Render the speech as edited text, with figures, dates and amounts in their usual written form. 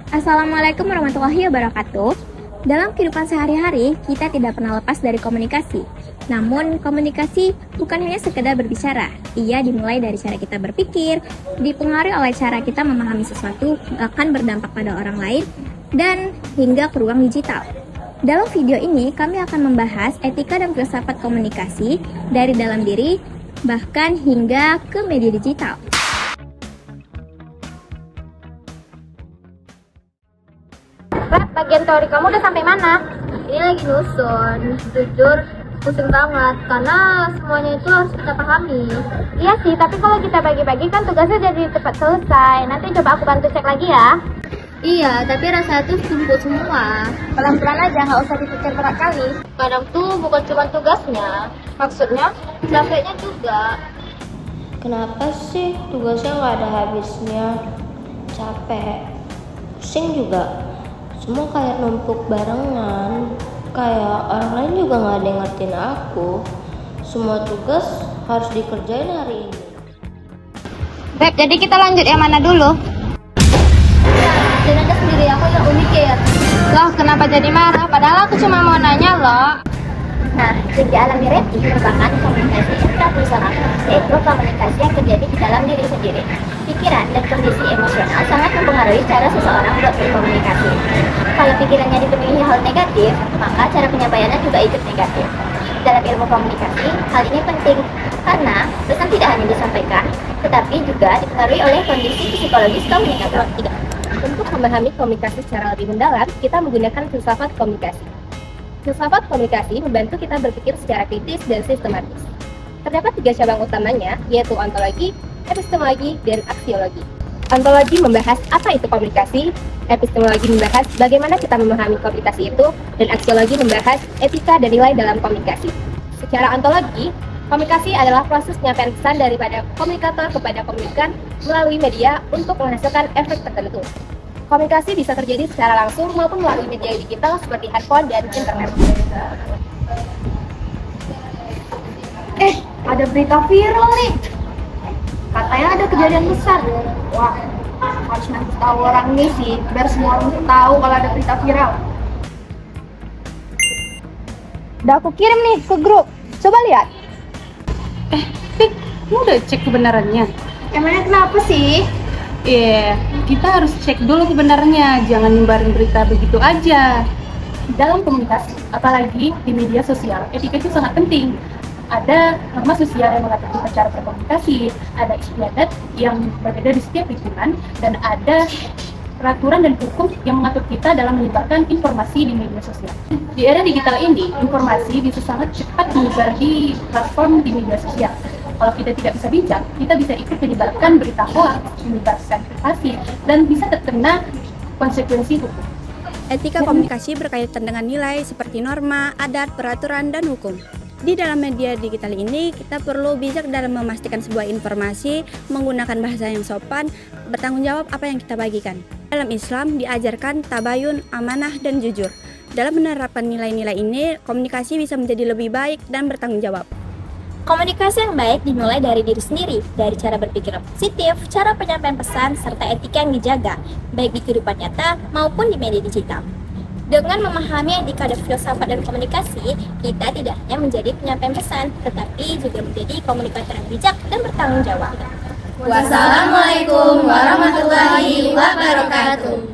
Assalamualaikum warahmatullahi wabarakatuh. Dalam kehidupan sehari-hari, kita tidak pernah lepas dari komunikasi. Namun, komunikasi bukan hanya sekedar berbicara. Ia dimulai dari cara kita berpikir, dipengaruhi oleh cara kita memahami sesuatu, bahkan berdampak pada orang lain, dan hingga ke ruang digital. Dalam video ini, kami akan membahas etika dan filsafat komunikasi dari dalam diri, bahkan hingga ke media digital. Bagian teori kamu udah sampai mana? Ini lagi nyusun. Jujur, pusing banget karena semuanya itu harus kita pahami. Iya sih, tapi kalau kita bagi-bagi kan tugasnya jadi cepat selesai. Nanti coba aku bantu cek lagi ya. Iya, tapi rasanya tuh tumpuk semua. Pelan-pelan aja, nggak usah dipikir berat kali. Kadang tuh bukan cuma tugasnya, maksudnya capeknya juga. Kenapa sih tugasnya nggak ada habisnya? Capek, pusing juga. Semua kayak numpuk barengan. Kayak orang lain juga nggak ada yang ngertiin aku. Semua tugas harus dikerjain hari ini. Beb, jadi kita lanjut yang mana dulu? Dan aja sendiri, aku yang mikir. Loh, kenapa jadi marah? Padahal aku cuma mau nanya loh. Nah, yang dialami Reti merupakan komunikasi intrapersonal, yaitu komunikasi yang terjadi di dalam diri sendiri. Pikiran dan kondisi emosional sangat mempengaruhi cara seseorang untuk berkomunikasi. Kalau pikirannya dipenuhi hal negatif, maka cara penyampaiannya juga ikut negatif. Dalam ilmu komunikasi, hal ini penting karena pesan tidak hanya disampaikan, tetapi juga dipengaruhi oleh kondisi psikologis komunikator. Untuk memahami komunikasi secara lebih mendalam, kita menggunakan filsafat komunikasi. Filsafat komunikasi membantu kita berpikir secara kritis dan sistematis. Terdapat 3 cabang utamanya, yaitu ontologi, epistemologi, dan aksiologi. Ontologi membahas apa itu komunikasi, epistemologi membahas bagaimana kita memahami komunikasi itu, dan aksiologi membahas etika dan nilai dalam komunikasi. Secara ontologi, komunikasi adalah proses penyampaian pesan daripada komunikator kepada komunikan melalui media untuk menghasilkan efek tertentu. Komunikasi bisa terjadi secara langsung maupun melalui media digital seperti handphone dan internet. Ada berita viral nih. Katanya ada kejadian besar. Wah, harus nanti tahu orang ini sih, biar semua orang tahu kalau ada berita viral. Udah aku kirim nih ke grup. Coba lihat. Pik, lu udah cek kebenarannya? Emangnya kenapa sih? Kita harus cek dulu kebenarannya, jangan nyebarin berita begitu aja. Dalam komunikasi, apalagi di media sosial, etika itu sangat penting. Ada norma sosial yang mengatur kita cara berkomunikasi, ada istiadat yang berbeda di setiap lingkungan, dan ada peraturan dan hukum yang mengatur kita dalam menyebarkan informasi di media sosial. Di era digital ini, informasi bisa sangat cepat menyebar di platform di media sosial. Kalau kita tidak bisa bijak, kita bisa ikut menyebarkan berita hoax, menyebarkan privasi, dan bisa terkena konsekuensi hukum. Etika komunikasi berkaitan dengan nilai seperti norma, adat, peraturan, dan hukum. Di dalam media digital ini, kita perlu bijak dalam memastikan sebuah informasi, menggunakan bahasa yang sopan, bertanggung jawab apa yang kita bagikan. Dalam Islam diajarkan tabayun, amanah, dan jujur. Dalam menerapkan nilai-nilai ini, komunikasi bisa menjadi lebih baik dan bertanggung jawab. Komunikasi yang baik dimulai dari diri sendiri, dari cara berpikir positif, cara penyampaian pesan, serta etika yang dijaga, baik di kehidupan nyata maupun di media digital. Dengan memahami etika dan filsafat dan komunikasi, kita tidak hanya menjadi penyampaian pesan, tetapi juga menjadi komunikator yang bijak dan bertanggung jawab. Wassalamualaikum warahmatullahi wabarakatuh.